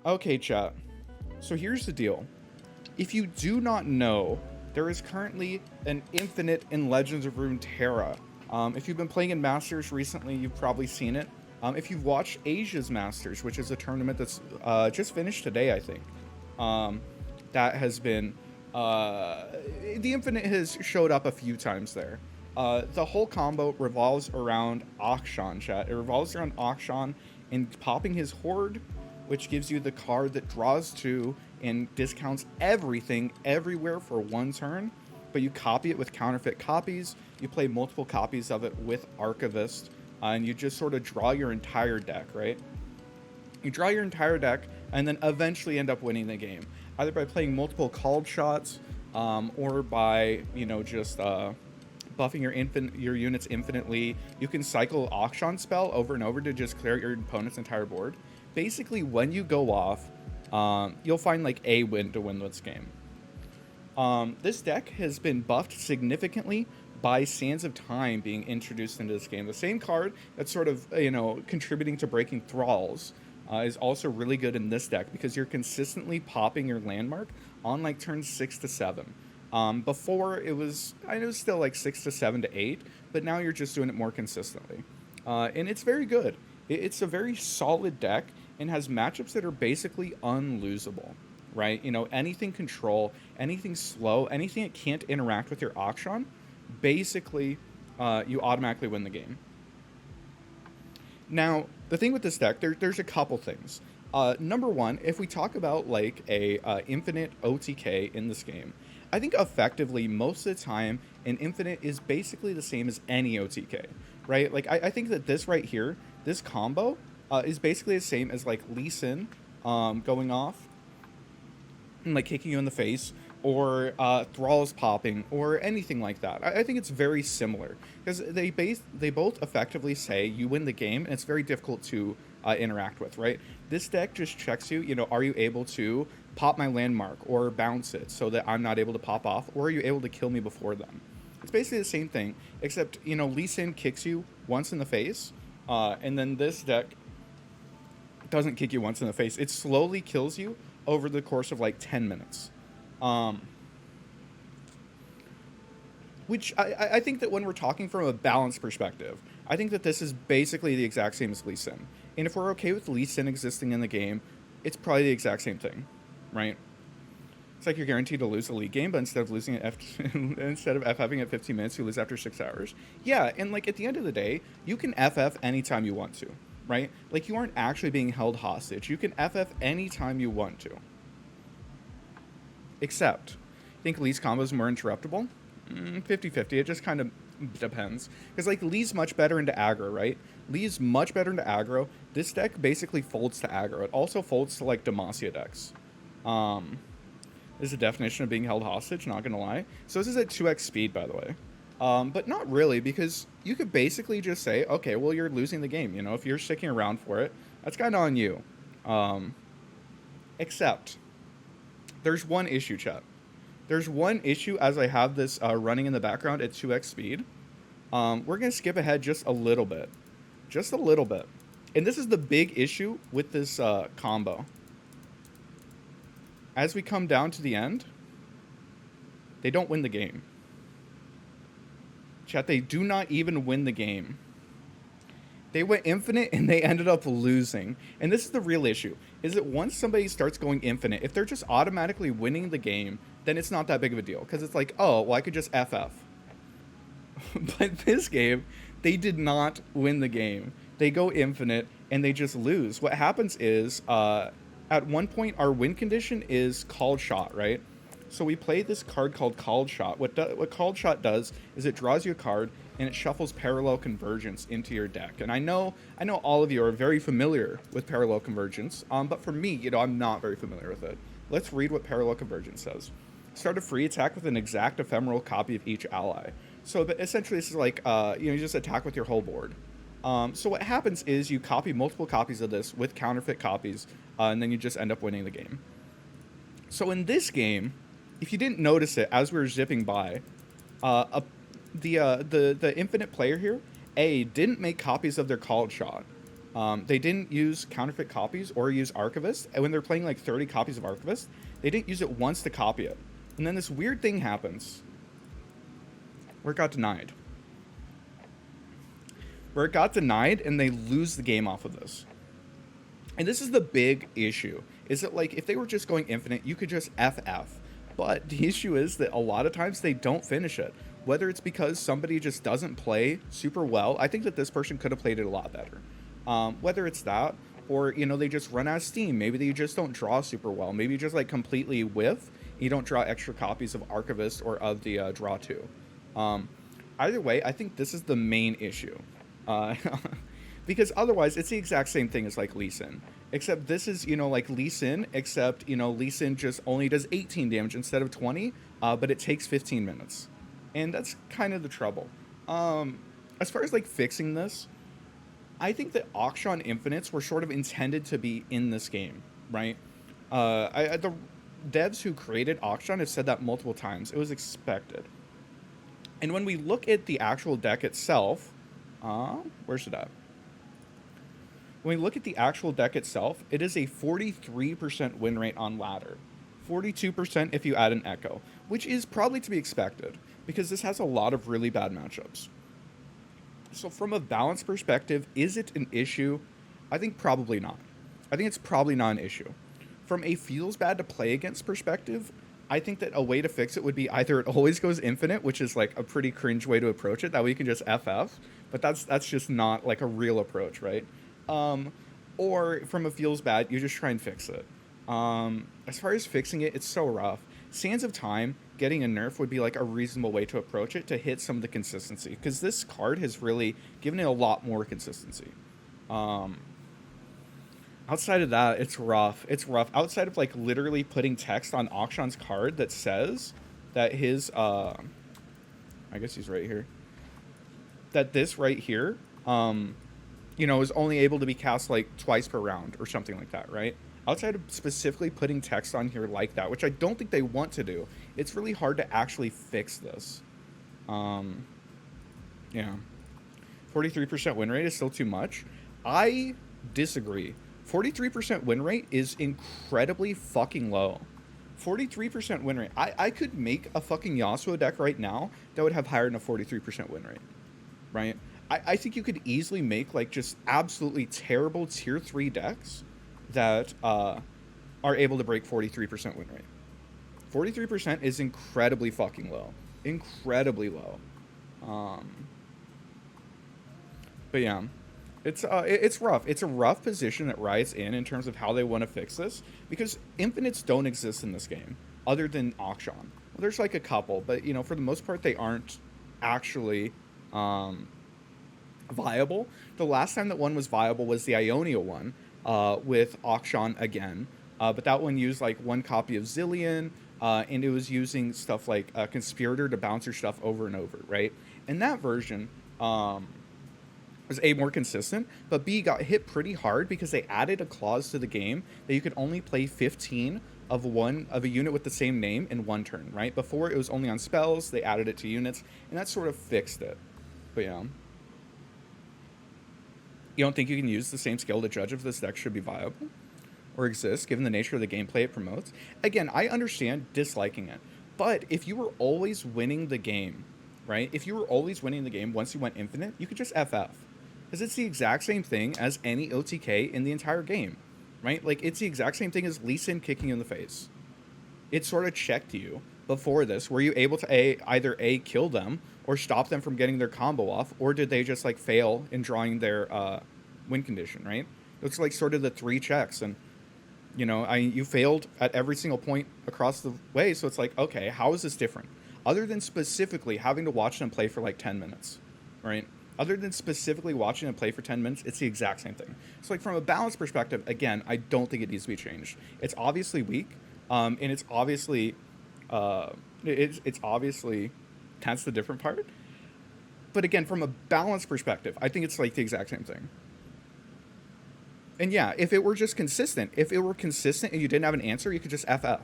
Okay, chat. So here's the deal. If you do not know, there is currently an infinite in Legends of Runeterra. If you've been playing in Masters recently, you've probably seen it. If you've watched Asia's Masters, which is a tournament that's just finished today, I think, that has been the infinite has showed up a few times there. The whole combo revolves around Akshan, chat. It revolves around Akshan and popping his Horde, which gives you the card that draws 2 and discounts everything everywhere for 1 turn, but you copy it with counterfeit copies. You play multiple copies of it with Archivist, and you just sort of draw your entire deck, right? You draw your entire deck and then eventually end up winning the game, either by playing multiple called shots, or by, just buffing your units infinitely. You can cycle Akshan spell over and over to just clear your opponent's entire board. Basically, when you go off, you'll find like a win to win this game. This deck has been buffed significantly by Sands of Time being introduced into this game. The same card that's sort of, contributing to breaking thralls is also really good in this deck because you're consistently popping your landmark on like turns 6 to 7. Before it was still like 6 to 7 to 8, but now you're just doing it more consistently. And it's very good. It's a very solid deck and has matchups that are basically unlosable, right? Anything control, anything slow, anything that can't interact with your Akshan, basically you automatically win the game. Now, the thing with this deck, there's a couple things. Number one, if we talk about like a infinite OTK in this game, I think effectively most of the time an infinite is basically the same as any OTK, right? Like I think that this right here, this combo is basically the same as like Lee Sin going off and like kicking you in the face, or Thralls popping, or anything like that. I think it's very similar because they both effectively say you win the game, and it's very difficult to interact with, right? This deck just checks you, are you able to pop my landmark or bounce it so that I'm not able to pop off, or are you able to kill me before them? It's basically the same thing, except, Lee Sin kicks you once in the face, and then this deck doesn't kick you once in the face. It slowly kills you over the course of like 10 minutes. Which I think that when we're talking from a balance perspective, I think that this is basically the exact same as Lee Sin. And if we're okay with Lee Sin existing in the game, it's probably the exact same thing, right? It's like you're guaranteed to lose a league game, but instead of losing it instead of FFing at 15 minutes, you lose after 6 hours. Yeah, and like at the end of the day, you can FF anytime you want to, right? Like you aren't actually being held hostage. You can FF anytime you want to. Except, I think Lee's combo is more interruptible. 50-50. It just kind of depends. Because, like, Lee's much better into aggro, right? Lee's much better into aggro. This deck basically folds to aggro. It also folds to, like, Demacia decks. This is the definition of being held hostage, not gonna lie. So this is at 2x speed, by the way. But not really, because you could basically just say, okay, well, you're losing the game. If you're sticking around for it, that's kind of on you. Except there's one issue, chat. There's one issue as I have this running in the background at 2x speed. We're going to skip ahead just a little bit. Just a little bit. And this is the big issue with this combo. As we come down to the end, they don't win the game. Chat, they do not even win the game. They went infinite and they ended up losing. And this is the real issue, is that once somebody starts going infinite, if they're just automatically winning the game, then it's not that big of a deal. Because it's like, oh, well, I could just FF. But this game, they did not win the game. They go infinite and they just lose. What happens is, at one point, our win condition is called shot, right? So we play this card called Called Shot. What Called Shot does is it draws you a card and it shuffles Parallel Convergence into your deck. And I know all of you are very familiar with Parallel Convergence, but for me, I'm not very familiar with it. Let's read what Parallel Convergence says. Start a free attack with an exact ephemeral copy of each ally. So essentially, this is like, you just attack with your whole board. So what happens is you copy multiple copies of this with counterfeit copies, and then you just end up winning the game. So in this game, if you didn't notice it as we were zipping by, the infinite player here, didn't make copies of their Called Shot. They didn't use counterfeit copies or use Archivist. And when they're playing like 30 copies of Archivist, they didn't use it once to copy it. And then this weird thing happens where it got denied. And they lose the game off of this. And this is the big issue. Is that like if they were just going infinite, you could just FF. But the issue is that a lot of times they don't finish it. Whether it's because somebody just doesn't play super well. I think that this person could have played it a lot better. Whether it's that or, you know, they just run out of steam. Maybe they just don't draw super well. Maybe you just like completely whiff. You don't draw extra copies of Archivist or of the Draw 2. Either way, I think this is the main issue. Because otherwise, it's the exact same thing as like Lee Sin. Except this is, you know, like Lee Sin, except, you know, Lee Sin just only does 18 damage instead of 20, but it takes 15 minutes. And that's kind of the trouble. As far as like fixing this, I think that Auction Infinites were sort of intended to be in this game, right? The devs who created Auction have said that multiple times. It was expected. And when we look at the actual deck itself, where's it at? When we look at the actual deck itself, it is a 43% win rate on ladder. 42% if you add an Echo, which is probably to be expected, because this has a lot of really bad matchups. So from a balance perspective, is it an issue? I think probably not. I think it's probably not an issue. From a feels bad to play against perspective, I think that a way to fix it would be either it always goes infinite, which is like a pretty cringe way to approach it. That way you can just FF, but that's just not like a real approach, right? Or from a feels bad, you just try and fix it. As far as fixing it, it's so rough. Sands of Time, getting a nerf would be like a reasonable way to approach it to hit some of the consistency, because this card has really given it a lot more consistency. Outside of that, it's rough. It's rough. Outside of like literally putting text on Auction's card that says that his, I guess he's right here, that this right here, you know, is only able to be cast like twice per round or something like that, right? Outside of specifically putting text on here like that, which I don't think they want to do, it's really hard to actually fix this. Yeah. 43% win rate is still too much. I disagree. 43% win rate is incredibly fucking low. 43% win rate. I could make a fucking Yasuo deck right now that would have higher than a 43% win rate, right? I think you could easily make like just absolutely terrible tier 3 decks that are able to break 43% win rate. 43% is incredibly fucking low. Incredibly low. But yeah, it's rough. It's a rough position that Riot's in terms of how they want to fix this, because infinites don't exist in this game other than Auction. Well, there's like a couple, but you know, for the most part, they aren't actually viable. The last time that one was viable was the Ionia one with Auction again, but that one used like one copy of Zillion, and it was using stuff like Conspirator to bounce your stuff over and over, right? And that version was A, more consistent, but B, got hit pretty hard because they added a clause to the game that you could only play 15 of a unit with the same name in one turn, right? Before, it was only on spells. They added it to units, and that sort of fixed it. But yeah. You don't think you can use the same skill to judge if this deck should be viable or exist, given the nature of the gameplay it promotes? Again, I understand disliking it, but if you were always winning the game, right? If you were always winning the game once you went infinite, you could just FF. Because it's the exact same thing as any OTK in the entire game, right? Like, it's the exact same thing as Lee Sin kicking you in the face. It sort of checked you before this. Were you able to either kill them or stop them from getting their combo off, or did they just like fail in drawing their win condition, right? It's like sort of the 3 checks, and you know, you failed at every single point across the way, so it's like, okay, how is this different? Other than specifically having to watch them play for like 10 minutes, right? Other than specifically watching them play for 10 minutes, it's the exact same thing. So like from a balance perspective, again, I don't think it needs to be changed. It's obviously weak, and it's obviously, it's obviously, that's the different part. But again, from a balance perspective, I think it's like the exact same thing. And yeah, if it were just consistent, and you didn't have an answer, you could just FF. And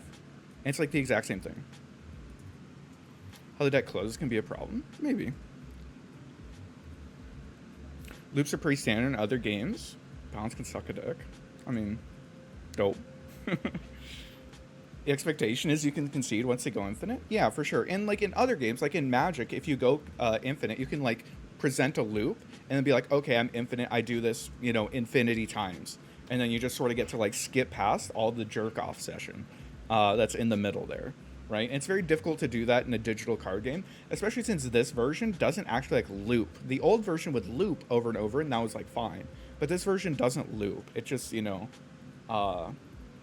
it's like the exact same thing. How the deck closes can be a problem? Maybe. Loops are pretty standard in other games. Balance can suck a dick. I mean, dope. The expectation is you can concede once they go infinite. Yeah, for sure. And like in other games, like in Magic, if you go infinite, you can like present a loop and then be like, okay, I'm infinite. I do this, you know, infinity times, and then you just sort of get to like skip past all the jerk off session that's in the middle there, right? And it's very difficult to do that in a digital card game, especially since this version doesn't actually like loop. The old version would loop over and over, and that was like fine. But this version doesn't loop. It just, you know,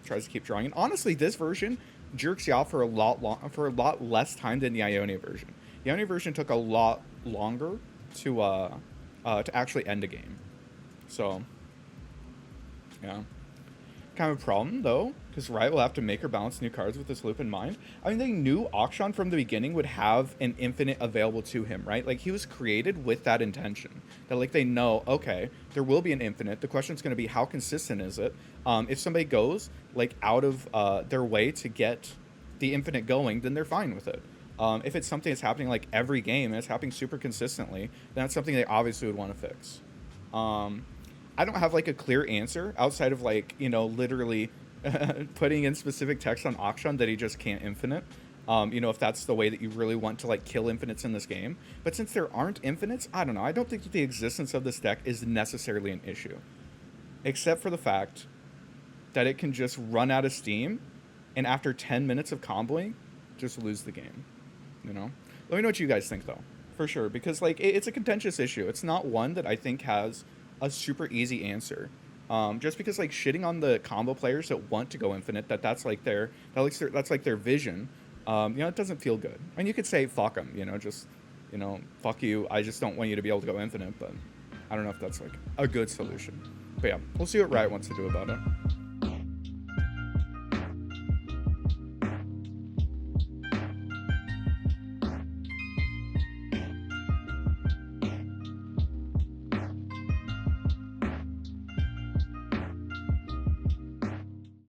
tries to keep drawing. And honestly, this version jerks you off for a lot less time than the Ionia version. The Ionia version took a lot longer to actually end a game. So, yeah. Kind of a problem, though, because Riot will have to make her balance new cards with this loop in mind. I mean, they knew Akshan from the beginning would have an infinite available to him, right? Like, he was created with that intention. That, like, they know, okay, there will be an infinite. The question's going to be, how consistent is it? If somebody goes, like, out of their way to get the infinite going, then they're fine with it. If it's something that's happening, like, every game, and it's happening super consistently, then that's something they obviously would want to fix. I don't have like a clear answer outside of like, you know, literally putting in specific text on Akshan that he just can't infinite. You know, if that's the way that you really want to like kill infinites in this game. But since there aren't infinites, I don't know. I don't think that the existence of this deck is necessarily an issue. Except for the fact that it can just run out of steam and after 10 minutes of comboing, just lose the game. You know? Let me know what you guys think though. For sure. Because like it's a contentious issue. It's not one that I think has a super easy answer, just because like shitting on the combo players that want to go infinite, that's like their vision, you know, it doesn't feel good. And you could say fuck them, you know, just, you know, fuck you, I just don't want you to be able to go infinite. But I don't know if that's like a good solution. But yeah, we'll see what Riot wants to do about it.